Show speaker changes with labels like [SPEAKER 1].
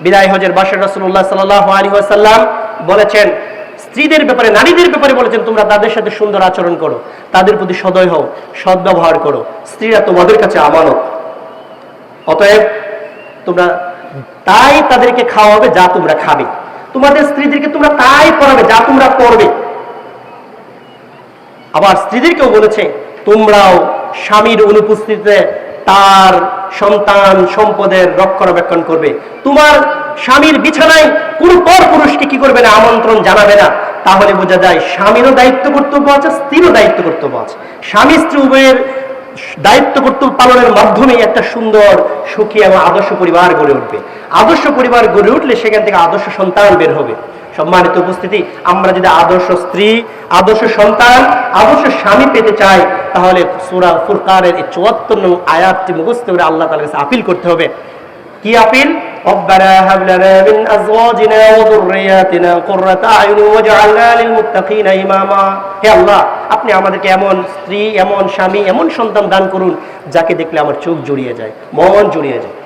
[SPEAKER 1] বিদায় হজের বাসে রাসূলুল্লাহ সাল্লাল্লাহু আলাইহি ওয়াসাল্লাম বলেছেন, স্ত্রীদের ব্যাপারে, নারীদের ব্যাপারে বলেছেন, তোমরা তাদের সাথে সুন্দর আচরণ করো, তাদের প্রতি সদয় হও, সদ্ব্যবহার করো, স্ত্রীরা তোমাদের কাছে আমানত। অতএব তোমরা তাই তাদেরকে খাওয়াবে যা তোমরা খাবে, তোমাদের স্ত্রীদেরকে তোমরা তাই পড়াবে যা তোমরা পড়বে। আবার স্ত্রীদেরকেও বলেছে, তোমরাও স্বামীর অনুপস্থিতিতে তার সন্তান সম্পদের রক্ষণাবেক্ষণ করবে। তোমার স্বামীর বিছানায় কোনো পর পুরুষকে কি করবে না, আমন্ত্রণ জানাবে না। তাহলে বোঝা যায় স্বামীরও দায়িত্ব কর্তব্য আছে, স্ত্রীরও দায়িত্ব কর্তব্য আছে। স্বামী স্ত্রী উভয়ের দায়িত্ব কর্তব্য পালনের মাধ্যমে একটা সুন্দর সুখী এবং আদর্শ পরিবার গড়ে উঠবে। আদর্শ পরিবার গড়ে উঠলে সেখান থেকে আদর্শ সন্তান বের হবে। সম্মানিত উপস্থিতি, আমরা যদি আদর্শ স্ত্রী, আদর্শ সন্তান, আদর্শ স্বামী পেতে চাই, তাহলে সূরা ফুরকানের এই ৭৪ নং আয়াতটি মুখস্থ করে আল্লাহ তাআলার কাছে আপিল করতে হবে। কি আপিল? রব্বানা হাব লানা মিন আজওয়াজিনা ওয়া যুররিয়াতিনা কুররাতা আয়ুন ওয়াজআলনা লিল মুত্তাকিনা ইমামা। হে আল্লাহ, আপনি আমাদেরকে এমন স্ত্রী, এমন স্বামী, এমন সন্তান দান করুন যাকে দেখলে আমার চোখ জুড়িয়ে যায়, মন জুড়িয়ে যায়।